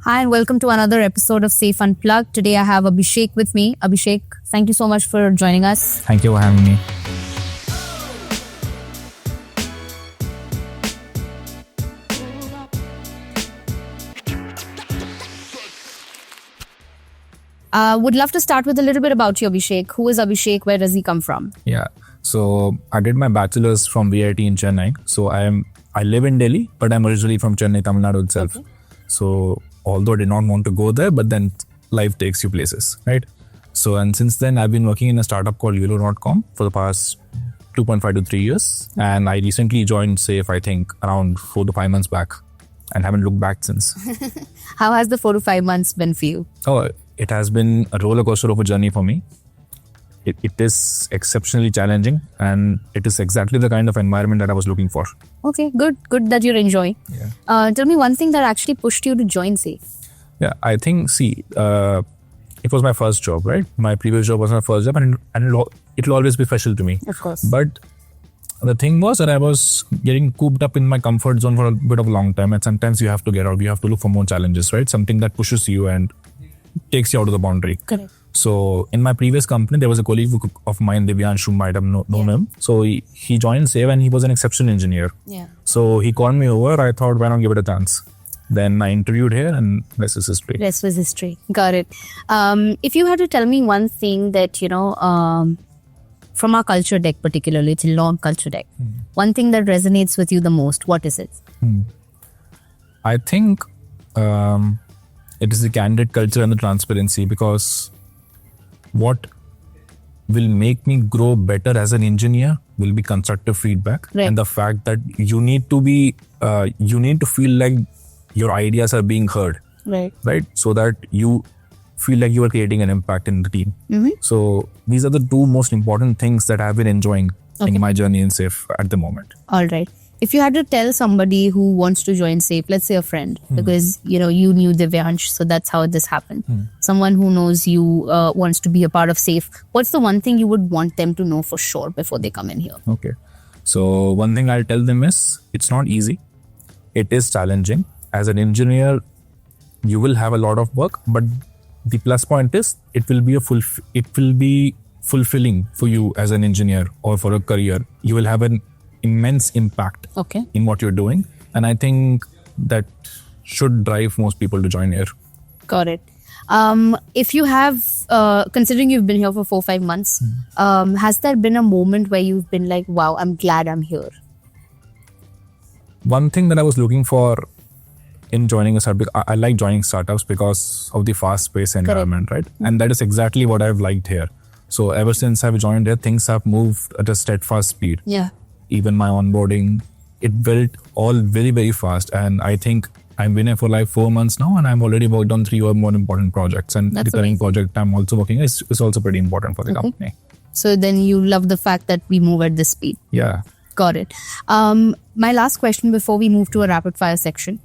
Hi and welcome to another episode of SAFE Unplugged. Today I have Abhishek with me. Abhishek, thank you so much for joining us. Thank you for having me. Would love to start with a little bit about you, Abhishek. Who is Abhishek? Where does he come from? Yeah. So I did my bachelor's from VIT in Chennai. So I live in Delhi, but I'm originally from Chennai, Tamil Nadu itself. Okay. So although I did not want to go there, but then life takes you places, right? So and since then I've been working in a startup called Yolo.com for the past 2.5 to 3 years. And I recently joined SAFE, I think around 4 to 5 months back, and haven't looked back since. How has the 4 to 5 months been for you? Oh, it has been a roller coaster of a journey for me. It is exceptionally challenging, and it is exactly the kind of environment that I was looking for. Okay, good that you're enjoying. Yeah. Tell me one thing that actually pushed you to join SAFE. Yeah, I think, it was my first job, right? My previous job was my first job, and it'll always be special to me. Of course. But the thing was that I was getting cooped up in my comfort zone for a bit of a long time, and sometimes you have to get out. You have to look for more challenges, right? Something that pushes you and takes you out of the boundary. Correct. So in my previous company, there was a colleague of mine, Divyanshu, who might have known him. So he joined SAFE and he was an exceptional engineer. Yeah. So he called me over. I thought, why not give it a chance? Then I interviewed here, and rest is history. Rest was history. Got it. If you had to tell me one thing that, from our culture deck particularly, it's a long culture deck, one thing that resonates with you the most, what is it? I think it is the candid culture and the transparency, because what will make me grow better as an engineer will be constructive feedback. Right. And the fact that you need to feel like your ideas are being heard, right? So that you feel like you are creating an impact in the team. So these are the two most important things that I've been enjoying in my journey in SAFE at the moment. All right. If you had to tell somebody who wants to join SAFE, let's say a friend, because you knew Divyansh, so that's how this happened. Someone who knows you wants to be a part of SAFE. What's the one thing you would want them to know for sure before they come in here? Okay. So one thing I'll tell them is it's not easy. It is challenging. As an engineer, you will have a lot of work, but the plus point is it will be fulfilling for you as an engineer or for a career. You will have an immense impact in what you're doing, and I think that should drive most people to join here. Got it. If you have, considering you've been here for 4-5 months, has there been a moment where you've been like, wow, I'm glad I'm here? One thing that I was looking for in joining a startup, I like joining startups because of the fast-paced environment, right? And that is exactly what I've liked here. So ever since I've joined here, things have moved at a steadfast speed. Yeah. Even my onboarding, it built all very, very fast. And I think I've been here for like 4 months now, and I've already worked on 3 or more important projects. And That's the current amazing. project I'm also working is also pretty important for the company. So then you love the fact that we move at this speed. Yeah. Got it. My last question before we move to a rapid fire section.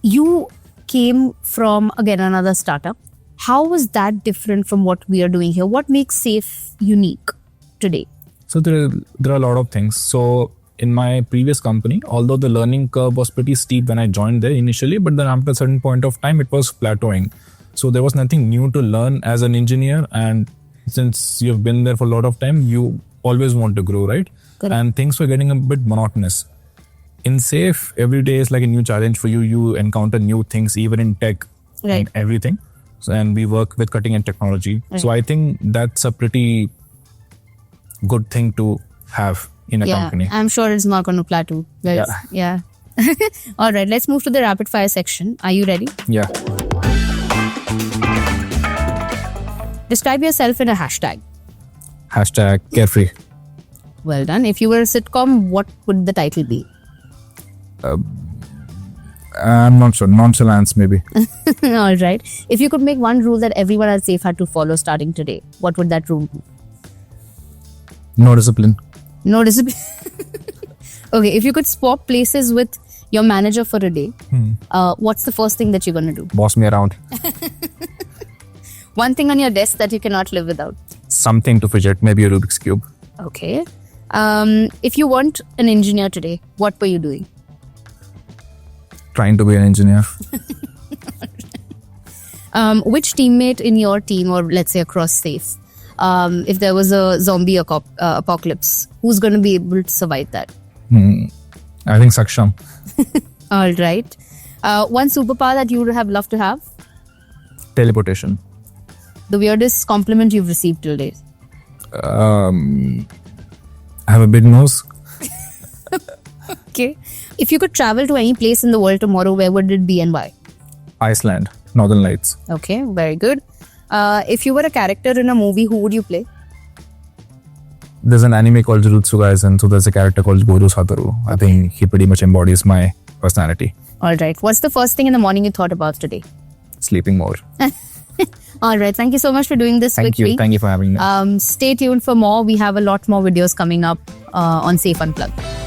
You came from, again, another startup. How was that different from what we are doing here? What makes SAFE unique today? So there are a lot of things. So in my previous company, although the learning curve was pretty steep when I joined there initially, but then after a certain point of time, it was plateauing. So there was nothing new to learn as an engineer. And since you've been there for a lot of time, you always want to grow, right? Correct. And things were getting a bit monotonous. In SAFE, every day is like a new challenge for you. You encounter new things, even in tech and everything. So, and we work with cutting edge technology. Right. So I think that's a pretty good thing to have in a company. I'm sure it's not going to plateau. Yeah. All right, let's move to the rapid fire section. Are you ready? Yeah. Describe yourself in a hashtag. Hashtag carefree. Well done. If you were a sitcom, what would the title be? I'm not sure. Nonchalance, maybe. All right. If you could make one rule that everyone at SAFE had to follow starting today, what would that rule be? No discipline. No discipline. Okay. If you could swap places with your manager for a day, what's the first thing that you're going to do? Boss me around. One thing on your desk that you cannot live without. Something to fidget. Maybe a Rubik's Cube. Okay. If you weren't an engineer today, what were you doing? Trying to be an engineer. Which teammate in your team, or let's say across SAFE, if there was a zombie apocalypse, who's going to be able to survive that? I think Saksham. All right. One superpower that you would have loved to have? Teleportation. The weirdest compliment you've received till date? I have a big nose. Okay. If you could travel to any place in the world tomorrow, where would it be and why? Iceland. Northern Lights. Okay, very good. If you were a character in a movie, who would you play? There's an anime called Jujutsu Kaisen, so there's a character called Boru Satoru. I think he pretty much embodies my personality. All right. What's the first thing in the morning you thought about today? Sleeping more. All right. Thank you so much for doing this with me. Thank you for having me. Stay tuned for more. We have a lot more videos coming up on SAFE Unplugged.